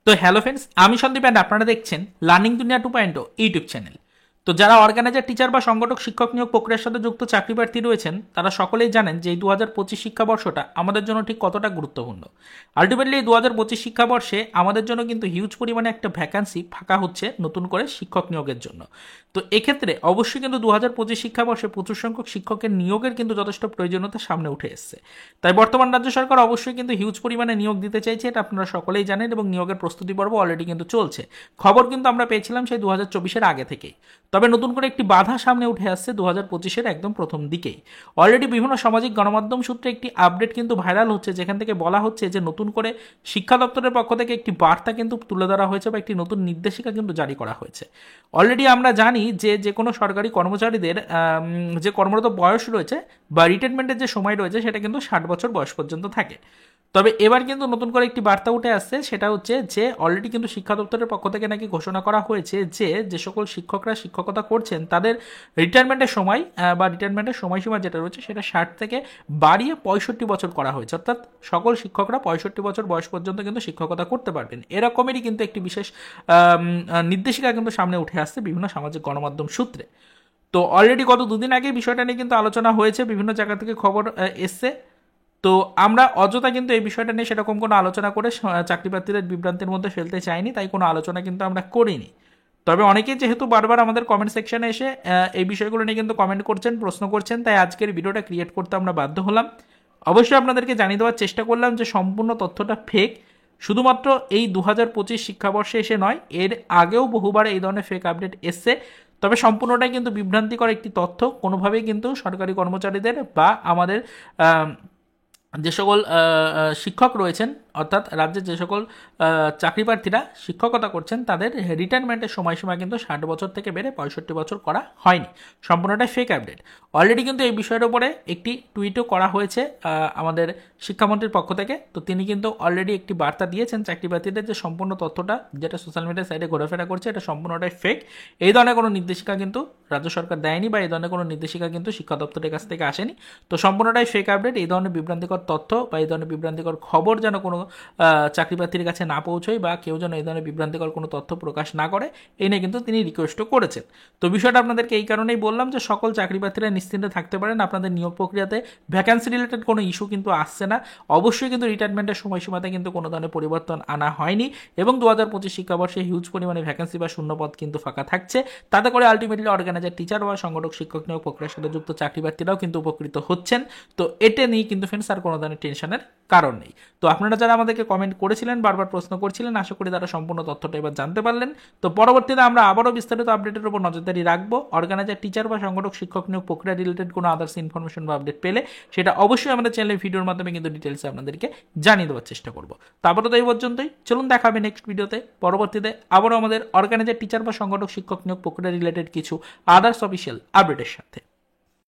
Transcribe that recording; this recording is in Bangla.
তো হ্যালো ফ্রেন্ডস, আমি সন্দীপ অ্যান্ড আপনারা দেখছেন লার্নিং দুনিয়া 2.0 ইউটিউব চ্যানেল। তো যারা অর্গানাইজার টিচার বা সংগঠক শিক্ষক নিয়োগ প্রক্রিয়ার সাথে যুক্ত চাকরি প্রার্থী রয়েছেন, তারা সকলেই জানেন যে এই 2025 শিক্ষাবর্ষটা আমাদের জন্য ঠিক কতটা গুরুত্বপূর্ণ। আলটিমেটলি এই 2025 শিক্ষাবর্ষে আমাদের জন্য কিন্তু হিউজ পরিমাণে একটা ভ্যাকান্সি ফাঁকা হচ্ছে নতুন করে শিক্ষক নিয়োগের জন্য। তো এক্ষেত্রে অবশ্যই কিন্তু 2025 শিক্ষাবর্ষে প্রচুর সংখ্যক শিক্ষকের নিয়োগের কিন্তু যথেষ্ট প্রয়োজনীয়তা সামনে উঠে এসছে। তাই বর্তমান রাজ্য সরকার অবশ্যই কিন্তু হিউজ পরিমাণে নিয়োগ দিতে চাইছে, এটা আপনারা সকলেই জানেন, এবং নিয়োগের প্রস্তুতি পর্ব অলরেডি কিন্তু চলছে। খবর কিন্তু আমরা পেয়েছিলাম সেই 2024-এর আগে থেকেই। তবে নতুন করে একটি বাধা সামনে উঠে আসছে 2025-এর একদম প্রথম দিকেই। অলরেডি বিভিন্ন সামাজিক গণমাধ্যম সূত্রে একটি আপডেট কিন্তু ভাইরাল হচ্ছে, যেখান থেকে বলা হচ্ছে যে নতুন করে শিক্ষা দপ্তরের পক্ষ থেকে একটি বার্তা কিন্তু তুলে ধরা হয়েছে বা একটি নতুন নির্দেশিকা কিন্তু জারি করা হয়েছে। অলরেডি আমরা জানি যে যে কোনো সরকারি কর্মচারীদের যে কর্মরত বয়স রয়েছে বা রিটায়ারমেন্টের যে সময় রয়েছে সেটা কিন্তু 60 বছর বয়স পর্যন্ত থাকে। তবে এবার কিন্তু নতুন করে একটি বার্তা উঠে আসছে, সেটা হচ্ছে যে অলরেডি কিন্তু শিক্ষা দপ্তরের পক্ষ থেকে নাকি ঘোষণা করা হয়েছে যে যে সকল শিক্ষকরা শিক্ষকতা করছেন তাদের রিটায়ারমেন্টের সময় বা রিটায়ারমেন্টের সময়সীমা যেটা রয়েছে সেটা 60 থেকে বাড়িয়ে 65 বছর করা হয়েছে, অর্থাৎ সকল শিক্ষকরা 65 বছর বয়স পর্যন্ত কিন্তু শিক্ষকতা করতে পারবেন। এরকমেরই কিন্তু একটি বিশেষ নির্দেশিকা কিন্তু সামনে উঠে আসছে বিভিন্ন সামাজিক গণমাধ্যম সূত্রে। তো অলরেডি গত দুদিন আগে বিষয়টা নিয়ে কিন্তু আলোচনা হয়েছে, বিভিন্ন জায়গা থেকে খবর এসছে। তো আমরা অযথা কিন্তু এই বিষয়টা নিয়ে সেরকম কোনো আলোচনা করে চাকরি প্রার্থীদের বিভ্রান্তির মধ্যে ফেলতে চাইনি, তাই কোনো আলোচনা কিন্তু আমরা করিনি। তবে অনেকেই যেহেতু বারবার আমাদের কমেন্ট সেকশনে এসে এই বিষয়গুলো নিয়ে কিন্তু কমেন্ট করছেন, প্রশ্ন করছেন, তাই আজকের ভিডিওটা ক্রিয়েট করতে আমরা বাধ্য হলাম। অবশ্যই আপনাদেরকে জানিয়ে দেওয়ার চেষ্টা করলাম যে সম্পূর্ণ তথ্যটা ফেক। শুধুমাত্র এই 2025 শিক্ষাবর্ষে এসে নয়, এর আগেও বহুবার এই ধরনের ফেক আপডেট এসছে। তবে সম্পূর্ণটাই কিন্তু বিভ্রান্তিকর একটি তথ্য, কোনোভাবেই কিন্তু সরকারি কর্মচারীদের বা আমাদের যে সকল শিক্ষক রয়েছেন, অর্থাৎ রাজ্যের যে সকল চাকরি প্রার্থীরা শিক্ষকতা করছেন তাদের রিটায়ারমেন্টের সময়সীমা কিন্তু 60 বছর থেকে বেড়ে 65 বছর করা হয়নি। সম্পূর্ণটাই ফেক আপডেট। অলরেডি কিন্তু এই বিষয়ের উপরে একটি টুইটও করা হয়েছে আমাদের শিক্ষামন্ত্রীর পক্ষ থেকে। তো তিনি কিন্তু অলরেডি একটি বার্তা দিয়েছেন চাকরি প্রার্থীদের যে সম্পূর্ণ তথ্যটা যেটা সোশ্যাল মিডিয়ার সাইডে ঘোরাফেরা করছে এটা সম্পূর্ণটাই ফেক। এই ধরনের কোনো নির্দেশিকা কিন্তু রাজ্য সরকার দেয়নি বা এই ধরনের কোনো নির্দেশিকা কিন্তু শিক্ষা দপ্তরের কাছ থেকে আসেনি। তো সম্পূর্ণটাই ফেক আপডেট। এই ধরনের বিভ্রান্তিকর তথ্য বা এই ধরনের বিভ্রান্তিকর খবর যেন কোনো চাকরি প্রার্থীর কাছে না পৌঁছয় বা কেউ যেন এই ধরনের বিভ্রান্তিকর কোনো তথ্য প্রকাশ না করে, এই নিয়ে কিন্তু তিনি রিকোয়েস্টও করেছেন। তো বিষয়টা আপনাদেরকে এই কারণেই বললাম যে সকল চাকরি প্রার্থীরা নিশ্চিন্তে থাকতে পারেন, আপনাদের নিয়োগ প্রক্রিয়াতে ভ্যাকান্সি রিলেটেড কোনো ইস্যু কিন্তু আসছে না। অবশ্যই কিন্তু রিটায়ারমেন্টের সময়সীমাতে কিন্তু কোনো ধরনের পরিবর্তন আনা হয়নি, এবং 2025 শিক্ষাবর্ষে হিউজ পরিমাণে ভ্যাকান্সি বা শূন্যপদ কিন্তু ফাঁকা থাকছে। তাতে করে আলটিমেটলি অর্গানাইজার টিচার বা সংগঠক শিক্ষক নিয়োগ প্রক্রিয়ার সাথে যুক্ত চাকরি প্রার্থীরাও কিন্তু উপকৃত হচ্ছেন। তো এটা নিয়ে কিন্তু ফ্রেন্ডস আর কোনো ধরনের টেনশনের কারণ নেই। তো আপনারা যারা আমাদেরকে কমেন্ট করেছিলেন, বারবার প্রশ্ন করছিলেন, আশা করি তারা সম্পূর্ণ তথ্যটা এবার জানতে পারলেন। তো পরবর্তীতে আমরা আবারও বিস্তারিত আপডেটের উপর নজরদারি রাখবো। অর্গানাইজার টিচার বা সংগঠক শিক্ষক নিয়োগ প্রক্রিয়া রিলেটেড কোনো আদার্স ইনফরমেশন বা আপডেট পেলে সেটা অবশ্যই আমাদের চ্যানেলের ভিডিওর মাধ্যমে কিন্তু ডিটেলসে আপনাদেরকে জানিয়ে দেওয়ার চেষ্টা করবো। তারপরে তো এই পর্যন্তই, চলুন দেখা হবে নেক্সট ভিডিওতে। পরবর্তীতে আবারও আমাদের অর্গানাইজার টিচার বা সংগঠক শিক্ষক নিয়োগ প্রক্রিয়া রিলেটেড কিছু আদার্স অফিসিয়াল আপডেটের সাথে।